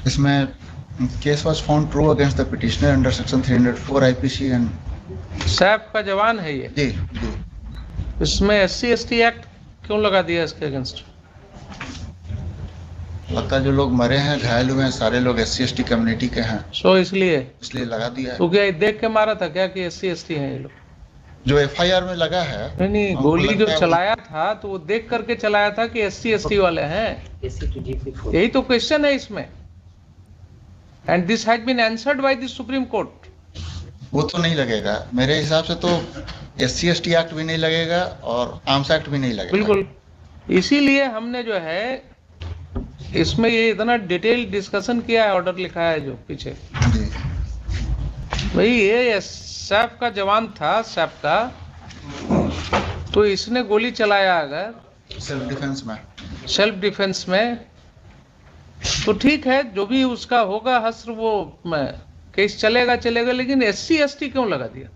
इसमें case was found true against the petitioner under section 304 IPC and SAP का जवान है ये। जी जी इसमें SC/ST एक्ट क्यों लगा दिया इसके अगेंस्ट? लगता है जो लोग मरे हैं घायल हुए हैं सारे लोग SC/ST कम्युनिटी के हैं, सो इसलिए लगा दिया है। तो क्या ये देख के मारा था क्या कि SC/ST हैं ये लोग? जो FIR में लगा है नहीं, हमको गोली लगता जो है चलाया था तो वो देख करके चलाया था कि SC/ST वाले हैं, यही तो क्वेश्चन है इसमें। And this has been answered by the supreme court. वो तो नहीं लगेगा मेरे हिसाब से, तो SC/ST एक्ट भी नहीं लगेगा और आर्म्स एक्ट भी नहीं लगेगा। बिल्कुल, इसीलिए हमने जो है इसमें ये इतना डिटेल डिस्कशन किया है, ऑर्डर लिखा है जो पीछे। जी भाई ये सैप का जवान था, सैप का, तो इसने गोली चलाया अगर सेल्फ डिफेंस में तो ठीक है, जो भी उसका होगा हस्र वो केस चलेगा, लेकिन SC/ST क्यों लगा दिया?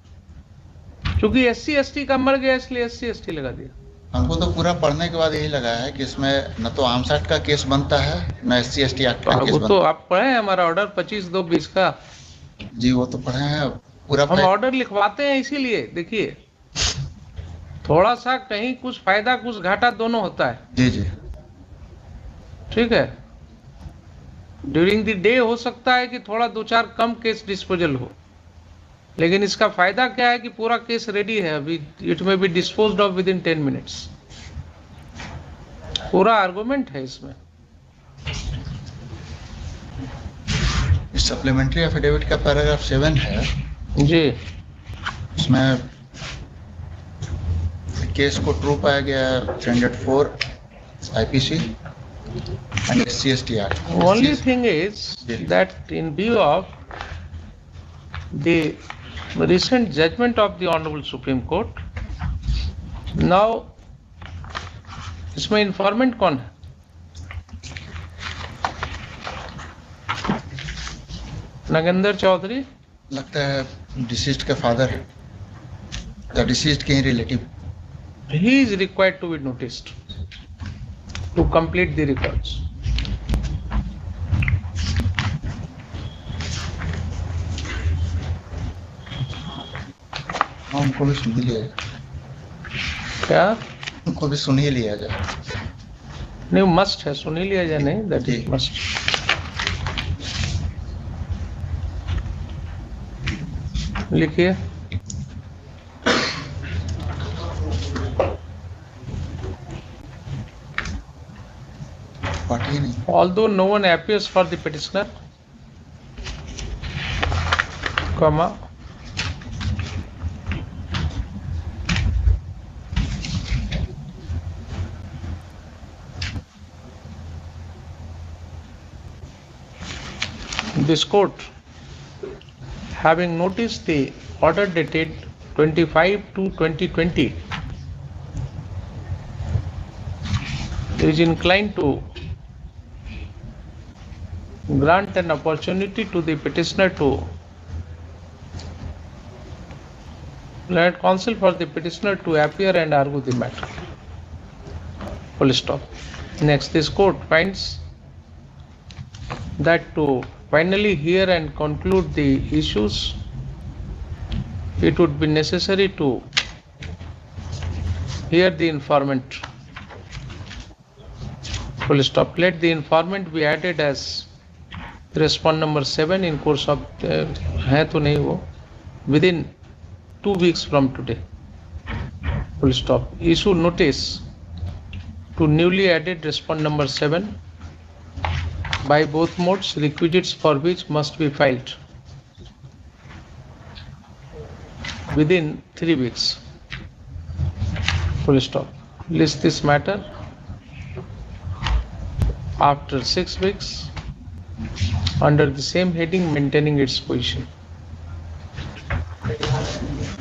क्योंकि SC/ST का मर गया इसलिए SC/ST लगा दिया। हमको तो पूरा पढ़ने के बाद यही लगा है कि इसमें न तो आर्म्स एक्ट का केस बनता है न SC/ST एक्ट का केस वो बनता तो आप पढ़े हैं हमारा ऑर्डर 25/2/20 का। जी वो तो पढ़े हैं पूरा। हम ऑर्डर लिखवाते हैं इसीलिए, देखिए थोड़ा सा कहीं कुछ फायदा कुछ घाटा दोनों होता है। जी जी ठीक है, ड्यूरिंग द डे हो सकता है कि थोड़ा 2-4 कम केस डिस्पोजल हो, लेकिन इसका फायदा क्या है कि पूरा केस रेडी है अभी, it may be disposed of within 10 minutes. पूरा आर्गुमेंट है इसमें। सप्लीमेंट्री एफिडेविट का पैराग्राफ 7 है जी, उसमें केस को ट्रू पाया गया 304 IPC and SC/ST Act. only thing is that in view of the recent judgment of the Honorable Supreme Court, now इसमें इंफॉर्मेंट कौन है? नागेंद्र चौधरी लगता है डिसीज्ड का फादर, द डिसीज्ड के relative. he is required to be noticed to complete the records. उनको भी सुन ही लिया क्या? उनको भी सुन ही लिया जाए। नहीं, मस्ट है, सुन ही लिया जाए, नहीं दैट इज मस्ट। लिखिए। पार्टी नहीं। Although no one appears for the petitioner, comma, this court, having noticed the order dated 25/2/2020, is inclined to grant an opportunity to the petitioner to let counsel for the petitioner to appear and argue the matter. Full stop. Next, this court finds that to finally hear and conclude the issues, it would be necessary to hear the informant. Full stop. Let the informant be added as respond number 7 in course of है तो नहीं वो within 2 weeks from today. Full stop. Issue notice to newly added respond number 7 by both modes, requisites for which must be filed within 3 weeks. Full stop. List this matter after 6 weeks under the same heading, maintaining its position.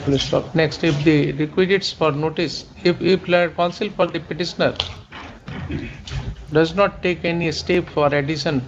Full stop. Next, if the requisites for notice, if counsel for the petitioner does not take any step for addition